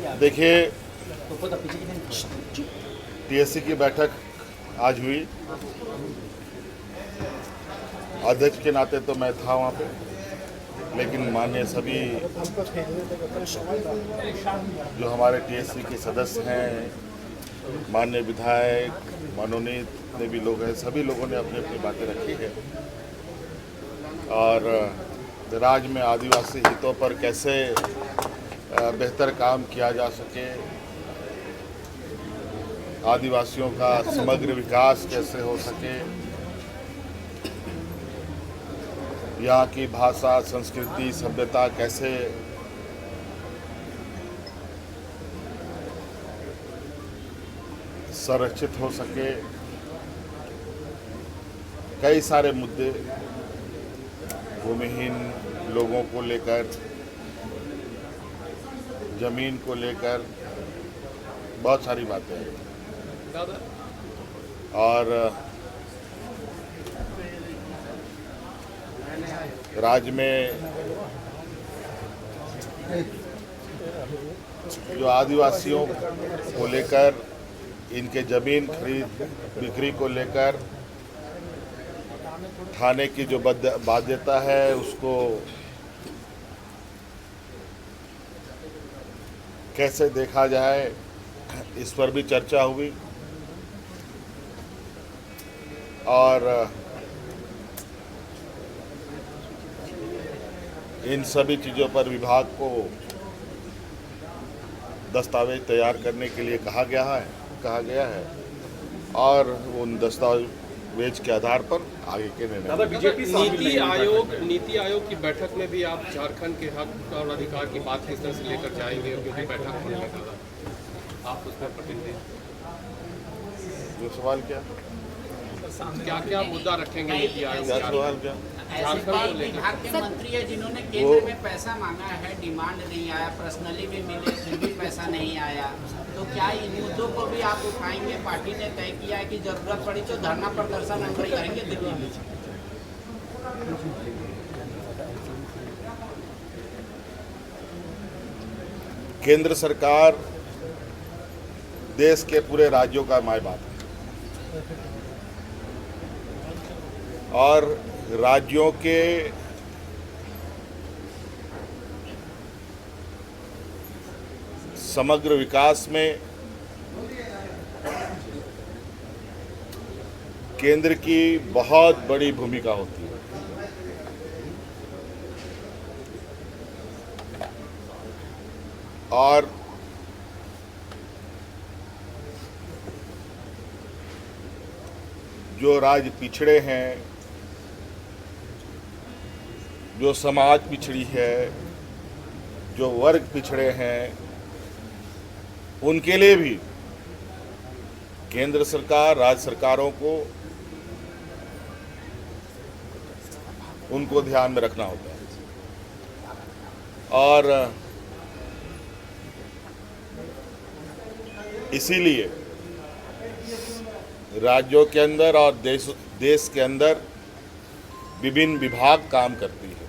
देखिए, टीएससी की बैठक आज हुई। अध्यक्ष के नाते तो मैं था वहाँ पे, लेकिन माननीय सभी जो हमारे टीएससी के सदस्य हैं, माननीय विधायक, मनोनीत जितने भी लोग हैं, सभी लोगों ने अपनी अपनी बातें रखी है। और राज्य में आदिवासी हितों पर कैसे बेहतर काम किया जा सके, आदिवासियों का समग्र विकास कैसे हो सके, यहाँ की भाषा, संस्कृति, सभ्यता कैसे संरक्षित हो सके, कई सारे मुद्दे भूमिहीन लोगों को लेकर, जमीन को लेकर बहुत सारी बातें हैं। और राज्य में जो आदिवासियों को लेकर, इनके जमीन खरीद बिक्री को लेकर थाने की जो बाध्यता है, उसको कैसे देखा जाए, इस पर भी चर्चा हुई। और इन सभी चीज़ों पर विभाग को दस्तावेज तैयार करने के लिए कहा गया है और उन दस्तावेज के आधार पर आगे के निर्णय। बीजेपी नीति आयोग की बैठक में भी आप झारखंड के हक और अधिकार की बात किस तरह से लेकर जाएंगे, क्योंकि बैठक होने का आप उसमें प्रतिनिधि जो सवाल क्या मुद्दा रखेंगे नीति आयोग? क्या सवाल क्या? विभाग के मंत्री है जिन्होंने केंद्र में पैसा मांगा है, डिमांड नहीं आया, पर्सनली भी मिले फिर भी पैसा नहीं आया, तो क्या इन मुद्दों को भी आप उठाएंगे? पार्टी ने तय किया है कि जरूरत पड़ी तो धरना प्रदर्शन हम करेंगे दिल्ली में। केंद्र सरकार देश के पूरे राज्यों का माय बाप है और राज्यों के समग्र विकास में केंद्र की बहुत बड़ी भूमिका होती है। और जो राज्य पिछड़े हैं, जो समाज पिछड़ी है, जो वर्ग पिछड़े हैं, उनके लिए भी केंद्र सरकार, राज्य सरकारों को उनको ध्यान में रखना होता है। और इसीलिए राज्यों के अंदर और देश के अंदर विभिन्न विभाग काम करती है,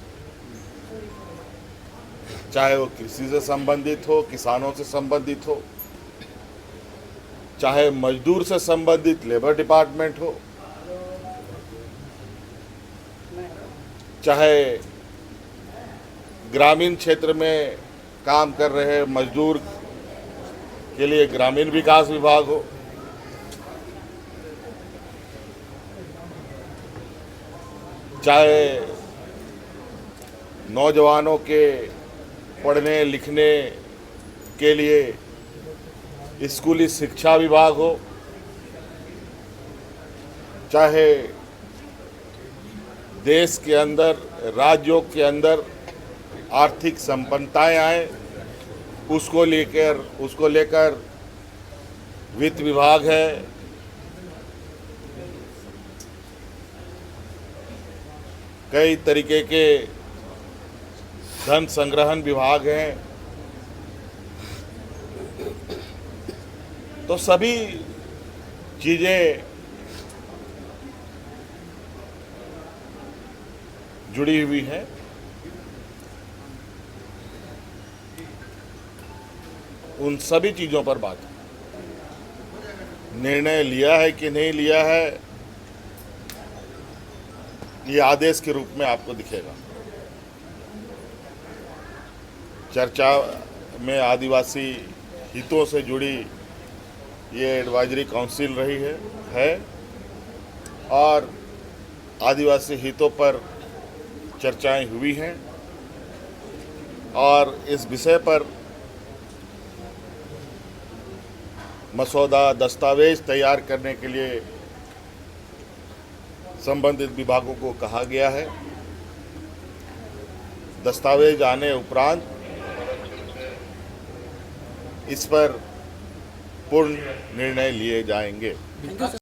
चाहे वो कृषि से संबंधित हो, किसानों से संबंधित हो, चाहे मजदूर से संबंधित लेबर डिपार्टमेंट हो, चाहे ग्रामीण क्षेत्र में काम कर रहे मजदूर के लिए ग्रामीण विकास विभाग हो, चाहे नौजवानों के पढ़ने लिखने के लिए स्कूली शिक्षा विभाग हो, चाहे देश के अंदर, राज्यों के अंदर आर्थिक संपन्नताएं आए, उसको लेकर वित्त विभाग है, कई तरीके के धन संग्रहण विभाग हैं। तो सभी चीज़ें जुड़ी हुई हैं। उन सभी चीज़ों पर बात हुई। निर्णय लिया है कि नहीं लिया है, ये आदेश के रूप में आपको दिखेगा। चर्चा में आदिवासी हितों से जुड़ी ये एडवाइजरी काउंसिल रही है और आदिवासी हितों पर चर्चाएं हुई हैं और इस विषय पर मसौदा दस्तावेज तैयार करने के लिए संबंधित विभागों को कहा गया है। दस्तावेज आने उपरांत इस पर पूर्ण निर्णय लिए जाएंगे।